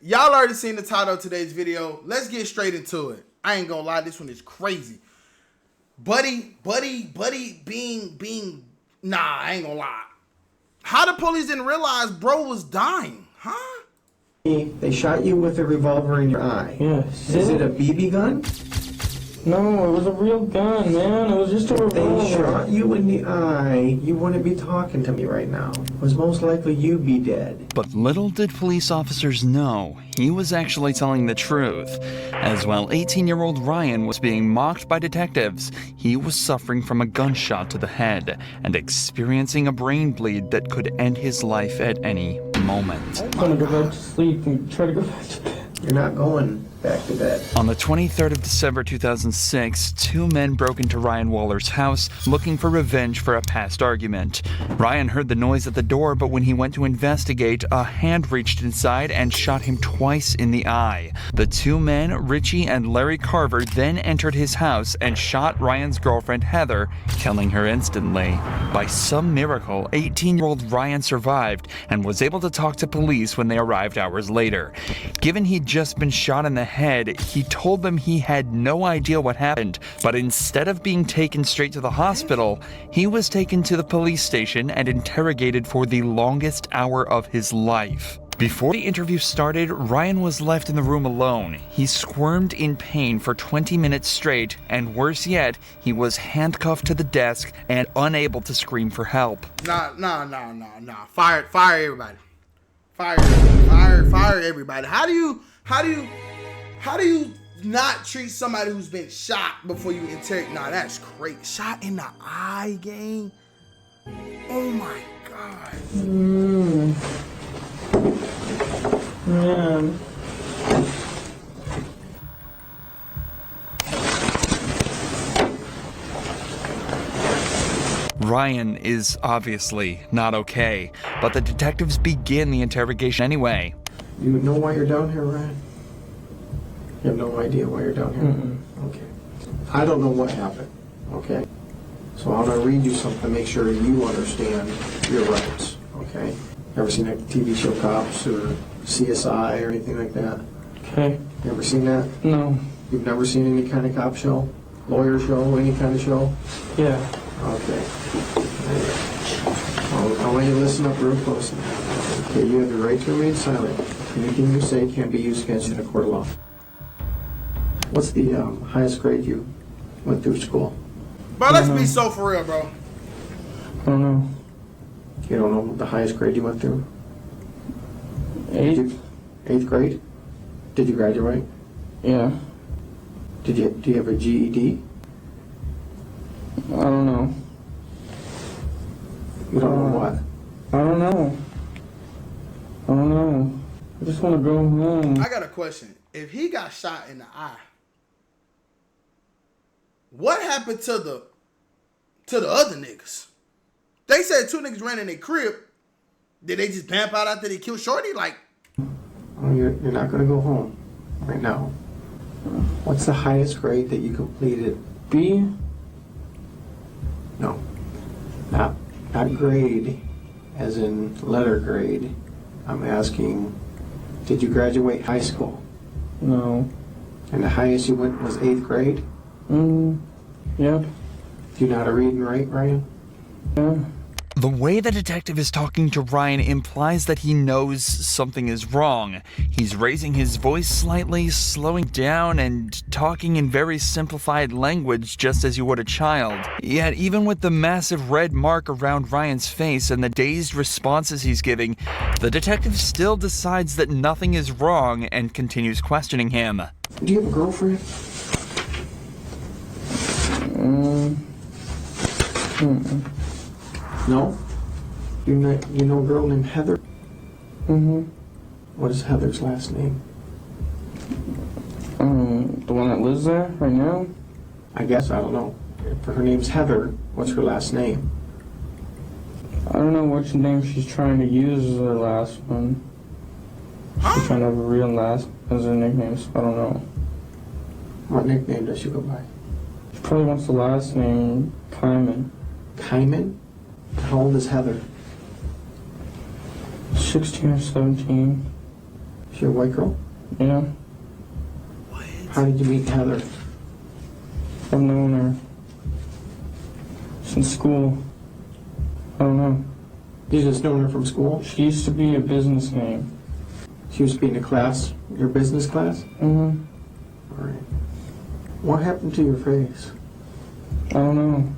Y'all already seen the title of today's video. Let's get straight into it. I ain't gonna lie, this one is crazy. Buddy being nah, I ain't gonna lie. How the police didn't realize bro was dying, huh? They shot you with a revolver in your eye. Yes. Is it a BB gun? No, it was a real gun, man. It was just a revolver. They shot you in the eye. You wouldn't be talking to me right now. It was most likely you'd be dead. But little did police officers know, he was actually telling the truth. As while 18-year-old Ryan was being mocked by detectives, he was suffering from a gunshot to the head and experiencing a brain bleed that could end his life at any moment. I'm gonna go back to sleep and try to go back to bed. You're not going back to bed. On the 23rd of December 2006, two men broke into Ryan Waller's house looking for revenge for a past argument. Ryan heard the noise at the door, but when he went to investigate, a hand reached inside and shot him twice in the eye. The two men, Richie and Larry Carver, then entered his house and shot Ryan's girlfriend Heather, killing her instantly. By some miracle, 18-year-old Ryan survived and was able to talk to police when they arrived hours later. Given he'd just been shot in the head, he told them he had no idea what happened, but instead of being taken straight to the hospital, he was taken to the police station and interrogated for the longest hour of his life. Before the interview started, Ryan was left in the room alone. He squirmed in pain for 20 minutes straight, and worse yet, he was handcuffed to the desk and unable to scream for help. Nah. Fire everybody. Fire everybody. How do you not treat somebody who's been shot before you interrogate? Nah, that's crazy. Shot in the eye, gang. Oh my God. Man. Ryan is obviously not okay, but the detectives begin the interrogation anyway. You know why you're down here, Ryan? You have no idea why you're down here? Okay. I don't know what happened, okay? So I'm going to read you something to make sure you understand your rights, okay? Ever seen that TV show Cops or CSI or anything like that? Okay. You ever seen that? No. You've never seen any kind of cop show? Lawyer show? Any kind of show? Yeah. Okay. I want you to listen up real close. Okay, you have the right to remain silent. Anything you say can't be used against you in a court of law. What's the highest grade you went through school? Bro, let's be so for real, bro. I don't know. You don't know the highest grade you went through? 8th? 8th grade? Did you graduate? Yeah. Do you have a GED? I don't know. You don't know what? I don't know. I just want to go home. I got a question. If he got shot in the eye, what happened to the other niggas? They said 2 niggas ran in their crib. Did they just vamp out after they killed Shorty? Like, Oh, you're not going to go home right now. What's the highest grade that you completed? B? No. Not grade, as in letter grade. I'm asking, did you graduate high school? No. And the highest you went was 8th grade? Yep. Do you know how to read and write, Ryan? Yeah. The way the detective is talking to Ryan implies that he knows something is wrong. He's raising his voice slightly, slowing down, and talking in very simplified language just as you would a child. Yet even with the massive red mark around Ryan's face and the dazed responses he's giving, the detective still decides that nothing is wrong and continues questioning him. Do you have a girlfriend? No? You know a girl named Heather? What is Heather's last name? The one that lives there right now? I guess, I don't know. If her name's Heather, what's her last name? I don't know which name she's trying to use as her last one. She's trying to have a real last as her nickname, so I don't know. What nickname does she go by? She probably wants the last name, Kyman. Kyman? How old is Heather? 16 or 17. She a white girl? Yeah. What? How did you meet Heather? I've known her since school. I don't know. You just known her from school? She used to be a business name. She used to be in a class, your business class? Mm-hmm. All right. What happened to your face? I don't know.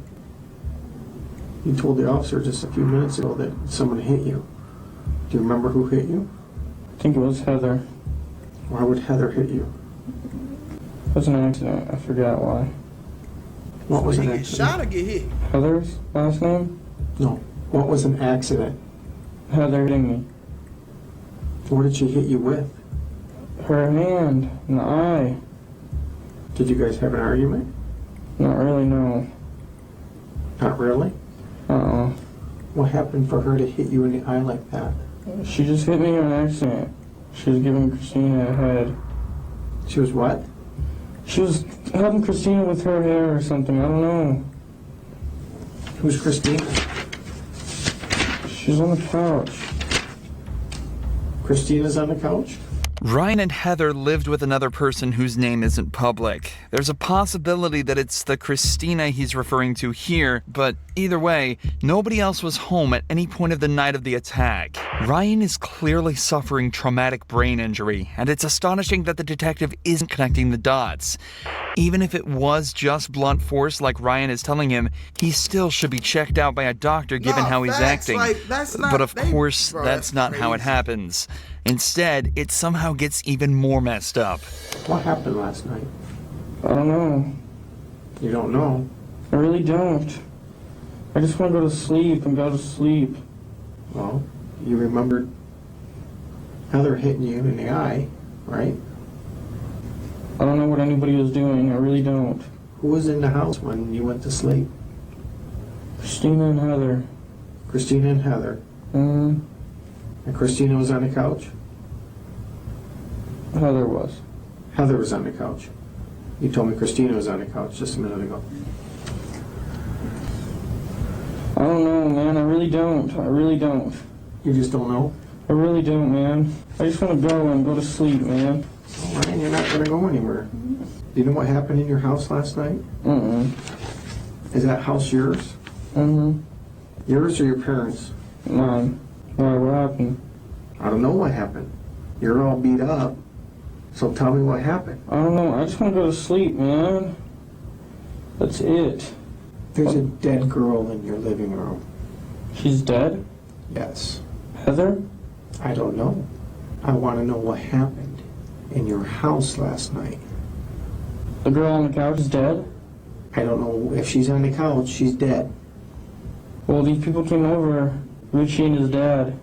You told the officer just a few minutes ago that someone hit you. Do you remember who hit you? I think it was Heather. Why would Heather hit you? It was an accident. I forgot why. What was Did an he get accident? shot or get hit? Heather's last name? No. What was an accident? Heather hitting me. What did she hit you with? Her hand in the eye. Did you guys have an argument? Not really, no. Not really. Uh-uh. What happened for her to hit you in the eye like that? She just hit me on accident. She was giving Christina a head. She was what? She was helping Christina with her hair or something. I don't know. Who's Christina? She's on the couch. Christina's on the couch? Ryan and Heather lived with another person whose name isn't public. There's a possibility that it's the Christina he's referring to here, but either way, nobody else was home at any point of the night of the attack. Ryan is clearly suffering traumatic brain injury, and it's astonishing that the detective isn't connecting the dots. Even if it was just blunt force like Ryan is telling him, he still should be checked out by a doctor given how he's facts, acting. like, that's not- But of they- course, bro, that's not how it crazy. happens. Instead, it somehow gets even more messed up. What happened last night? I don't know. You don't know. I really don't. I just want to go to sleep and go to sleep. Well, you remembered Heather hitting you in the eye, right? I don't know what anybody was doing. I really don't. Who was in the house when you went to sleep? Christina and Heather. Christina and Heather. Mm-hmm. And Christina was on the couch? Heather was. Heather was on the couch. You told me Christina was on the couch just a minute ago. I don't know, man. I really don't. I really don't. You just don't know? I really don't, man. I just want to go and go to sleep, man. All right, you're not going to go anywhere. Do you know what happened in your house last night? Mm-mm. Is that house yours? Mm-hmm. Yours or your parents'? Mine. Why, what happened? I don't know what happened. You're all beat up. So tell me what happened. I don't know. I just want to go to sleep, man. That's it. There's a dead girl in your living room. She's dead? Yes. Heather? I don't know. I want to know what happened in your house last night. The girl on the couch is dead? I don't know if she's on the couch. She's dead. Well, these people came over, Richie and his dad,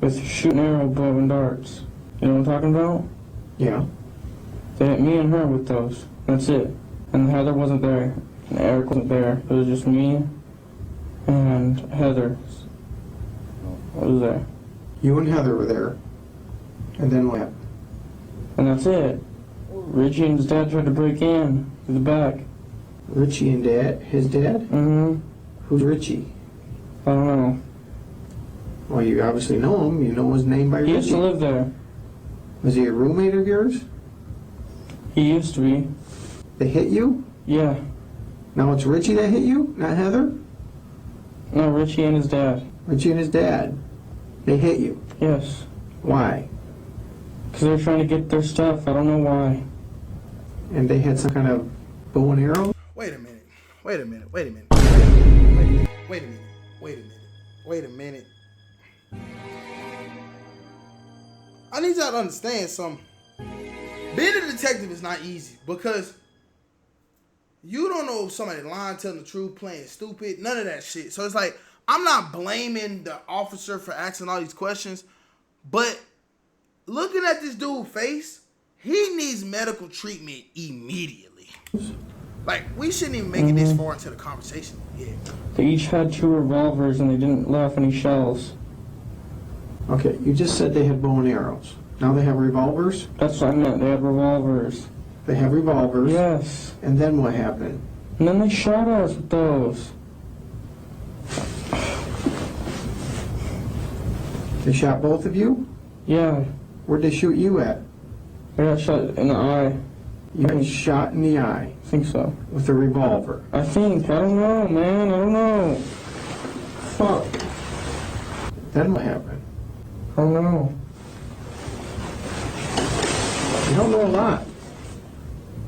with shooting arrow, bow, and darts. You know what I'm talking about? Yeah. They hit me and her with those. That's it. And Heather wasn't there. And Eric wasn't there. It was just me and Heather. I was there. You and Heather were there. And then what happened? And that's it. Richie and his dad tried to break in through the back. Richie and Dad? His dad? Mm-hmm. Who's Richie? I don't know. Well, you obviously know him. You know his name by He used to Richie. live there. Was he a roommate of yours? He used to be. They hit you? Yeah. Now it's Richie that hit you, not Heather? No, Richie and his dad. Richie and his dad. They hit you. Yes. Why? Because they were trying to get their stuff. I don't know why. And they had some kind of bow and arrow? Wait a minute. Wait a minute. Wait a minute. Wait a minute. Wait a minute. Wait a minute. Wait a minute. I need y'all to understand something. Being a detective is not easy because you don't know if somebody lying, telling the truth, playing stupid, none of that shit. So it's like, I'm not blaming the officer for asking all these questions, but looking at this dude's face, he needs medical treatment immediately. Like, we shouldn't even make it this far into the conversation. Yeah. They each had 2 revolvers and they didn't let off any shells. Okay, you just said they had bow and arrows. Now they have revolvers? That's what I meant. They had revolvers. They have revolvers. Yes. And then what happened? And then they shot us with those. They shot both of you? Yeah. Where'd they shoot you at? I got shot in the eye. You got shot in the eye I think so. with a revolver. I think. I don't know, man. I don't know. Fuck. Then what happened? I don't know. You don't know a lot,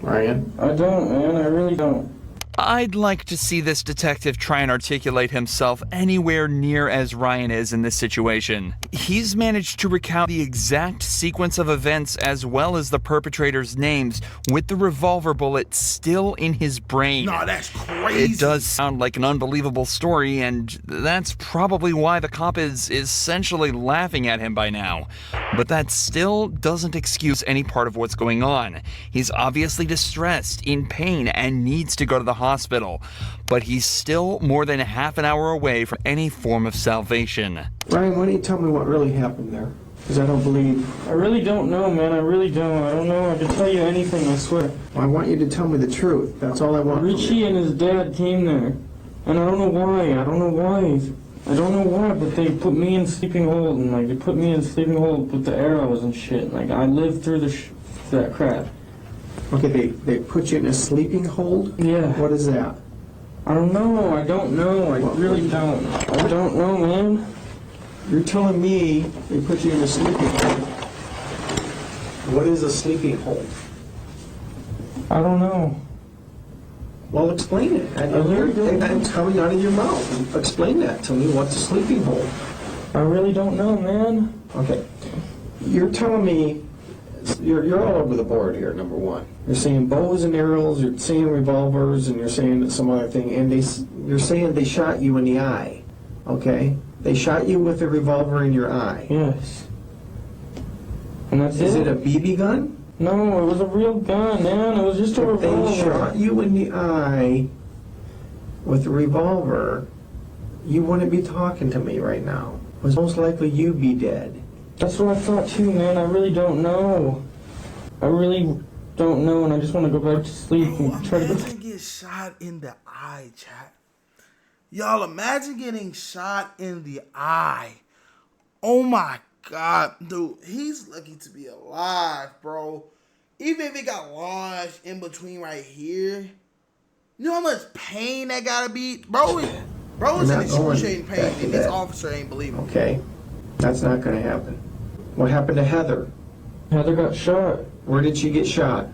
Ryan. I don't, man. I really don't. I'd like to see this detective try and articulate himself anywhere near as Ryan is in this situation. He's managed to recount the exact sequence of events as well as the perpetrators' names with the revolver bullet still in his brain. No, that's crazy. It does sound like an unbelievable story, and that's probably why the cop is essentially laughing at him by now. But that still doesn't excuse any part of what's going on. He's obviously distressed, in pain, and needs to go to the hospital. But he's still more than half an hour away from any form of salvation. Ryan, why don't you tell me what really happened there? Because I don't believe. I really don't know, man. I really don't. I don't know. I can tell you anything, I swear. I want you to tell me the truth. That's all I want. Richie and his dad came there. And I don't know why. I don't know why. I don't know why, but they put me in sleeping hold. And, like, they put me in sleeping hold with the arrows and shit. Like, I lived through that crap. Okay, they put you in a sleeping hold? Yeah. What is that? I don't know. I don't know. I really don't. I don't know, man. You're telling me they put you in a sleeping hold. What is a sleeping hold? I don't know. Well, explain it. It's coming out of your mouth. Explain that to me. What's a sleeping hold? I really don't know, man. Okay. You're telling me you're all over the board here, number one. You're saying bows and arrows, you're saying revolvers, and you're saying some other thing, and you're saying they shot you in the eye, okay? They shot you with a revolver in your eye. Yes. And that's Is it a BB gun? No, it was a real gun, man. It was just a If revolver. they shot you in the eye with a revolver, you wouldn't be talking to me right now. It was most likely you'd be dead. That's what I thought too, man. I really don't know. I really don't know, and I just want to go back to sleep and try to go. Imagine getting shot in the eye, chat. Y'all, imagine getting shot in the eye. Oh my God, dude. He's lucky to be alive, bro. Even if it got lodged in between right here. You know how much pain that gotta be? Bro is in excruciating pain, and this officer ain't believing. Okay, that's not going to happen. What happened to Heather? Heather got shot Where did she get shot?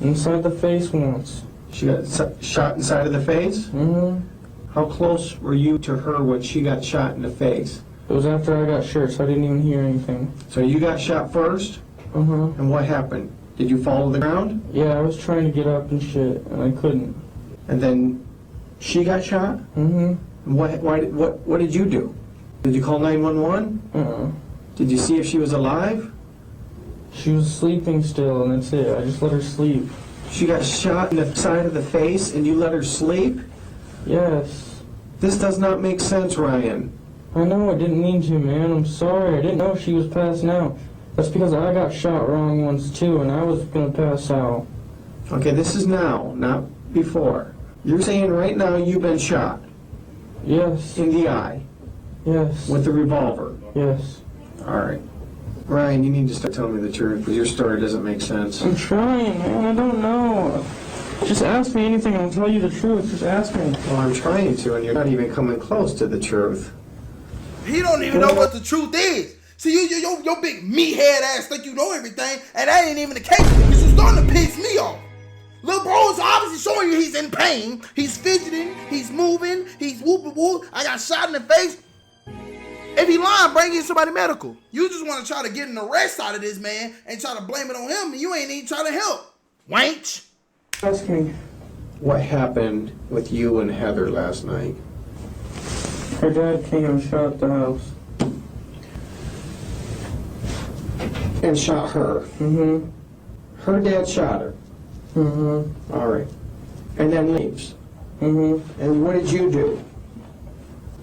inside the face once. She got shot inside of the face? Mm-hmm. How close were you to her when she got shot in the face? It was after I got shot, so I didn't even hear anything. So you got shot first, Uh-huh. and what happened? Did you fall to the ground? Yeah, I was trying to get up and shit, and I couldn't. And then she got shot? Mm-hmm. What did you do? Did you call 911? Uh-uh. Did you see if she was alive? She was sleeping still, and that's it. I just let her sleep. She got shot in the side of the face, and you let her sleep? Yes. This does not make sense, Ryan. I know, I didn't mean to, man. I'm sorry. I didn't know she was passing out. That's because I got shot wrong once, too, and I was gonna pass out. Okay, this is now, not before. You're saying right now you've been shot Yes. in the eye Yes. with a revolver. Yes. All right. Ryan, you need to start telling me the truth because your story doesn't make sense. I'm trying, man. I don't know. Just ask me anything and I'll tell you the truth. Just ask me. Well, I'm trying to, and you're not even coming close to the truth. He don't even know what the truth is. See, your big meathead ass think you know everything, and that ain't even the case. Because you're starting to piss me off. Little bro is obviously showing you he's in pain. He's fidgeting. He's moving. He's whooping whoop. I got shot in the face. If he lying, bring in somebody medical. You just want to try to get an arrest out of this man and try to blame it on him, and you ain't even trying to help. Wench. Ask me. What happened with you and Heather last night? Her dad came and shot the house. And shot her. Mm-hmm. Her dad shot her. Mm-hmm. All right. And then leaves. Mm-hmm. And what did you do?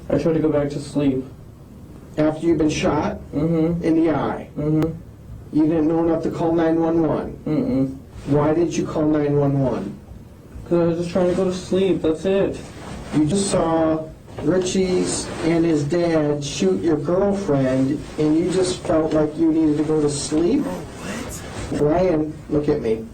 I tried to go back to sleep. After you've been shot Mm-hmm. in the eye, Mm-hmm. you didn't know enough to call 911. Mm-mm. Why did you call 911? Because I was just trying to go to sleep. That's it. You just saw Richie's and his dad shoot your girlfriend, and you just felt like you needed to go to sleep? What? Ryan, look at me.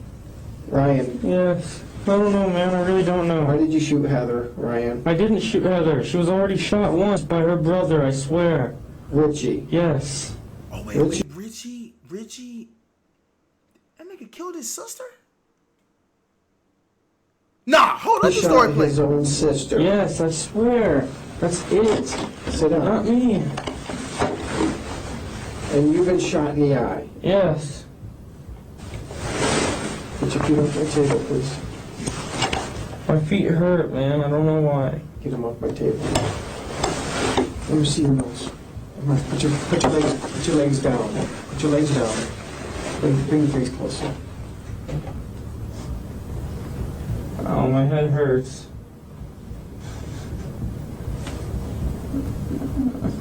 Ryan, Yes. I don't know, man. I really don't why know. did you shoot Heather, Ryan? I didn't shoot Heather. She was already shot once by her brother, I swear. Richie. Yes. Oh, wait, Richie? That nigga killed his sister? Nah, hold up He the story, shot please. his own sister. Yes, I swear. That's it. Sit down. Not me. And you've been shot in the eye. Yes. Put your feet off my table, please. My feet hurt, man. I don't know why. Get them off my table. Let me see your nose. Come on, put your legs down. Put your legs down. Bring your face closer. Oh, my head hurts.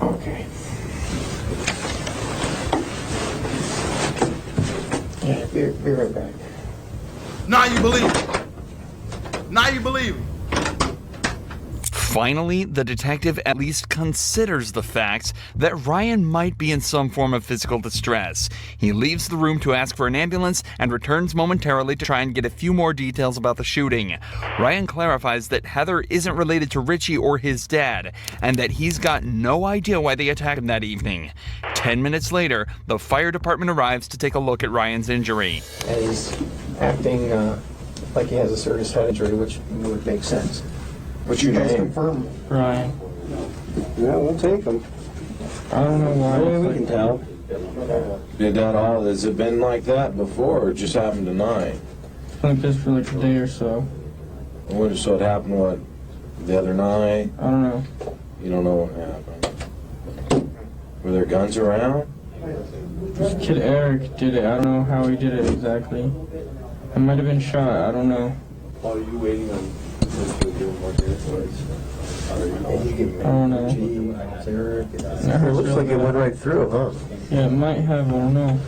Okay. Yeah, be right back. Now you believe it. Now you believe it. Finally, the detective at least considers the fact that Ryan might be in some form of physical distress. He leaves the room to ask for an ambulance and returns momentarily to try and get a few more details about the shooting. Ryan clarifies that Heather isn't related to Richie or his dad, and that he's got no idea why they attacked him that evening. 10 minutes later, the fire department arrives to take a look at Ryan's injury. And he's acting like he has a serious head injury, which would make sense. What's your name? Confirm. Ryan. Yeah, we'll take him. I don't know why. Yeah, we can tell. Did that all? Has it been like that before, or it just happened tonight? Like this for like a day or so. So it happened what? The other night? I don't know. You don't know what happened. Were there guns around? This kid Eric did it. I don't know how he did it exactly. I might have been shot. I don't know. Are you waiting on this to do more reports? I don't know. It looks like it went right through, huh? Yeah, it might have. I don't know.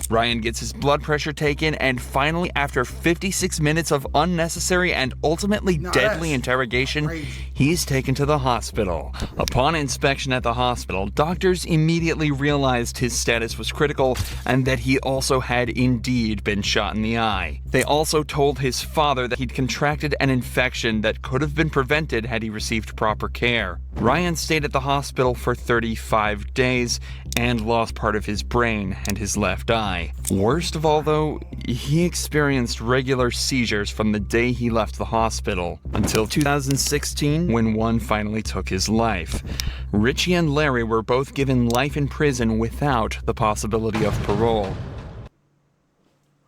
Ryan gets his blood pressure taken, and finally, after 56 minutes of unnecessary and ultimately deadly that's interrogation, crazy. he's taken to the hospital. Upon inspection at the hospital, doctors immediately realized his status was critical and that he also had indeed been shot in the eye. They also told his father that he'd contracted an infection that could have been prevented had he received proper care. Ryan stayed at the hospital for 35 days and lost part of his brain and his left eye. Worst of all, though, he experienced regular seizures from the day he left the hospital until 2016, when one finally took his life. Richie and Larry were both given life in prison without the possibility of parole.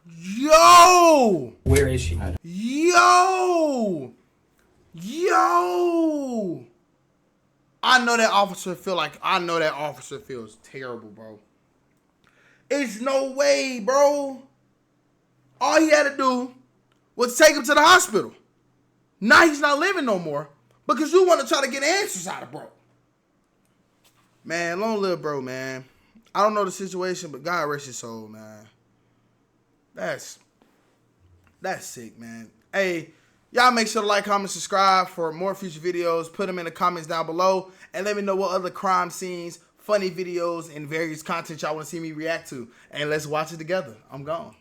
Yo! Where is she? Yo! Yo! I know that officer feels terrible, bro. It's no way, bro. All he had to do was take him to the hospital. Now he's not living no more because you want to try to get answers out of bro. Man, long live bro, man. I don't know the situation, but God rest his soul, man. That's sick, man. Hey, y'all make sure to like, comment, subscribe for more future videos. Put them in the comments down below and let me know what other crime scenes, funny videos, and various content y'all want to see me react to. And let's watch it together. I'm gone.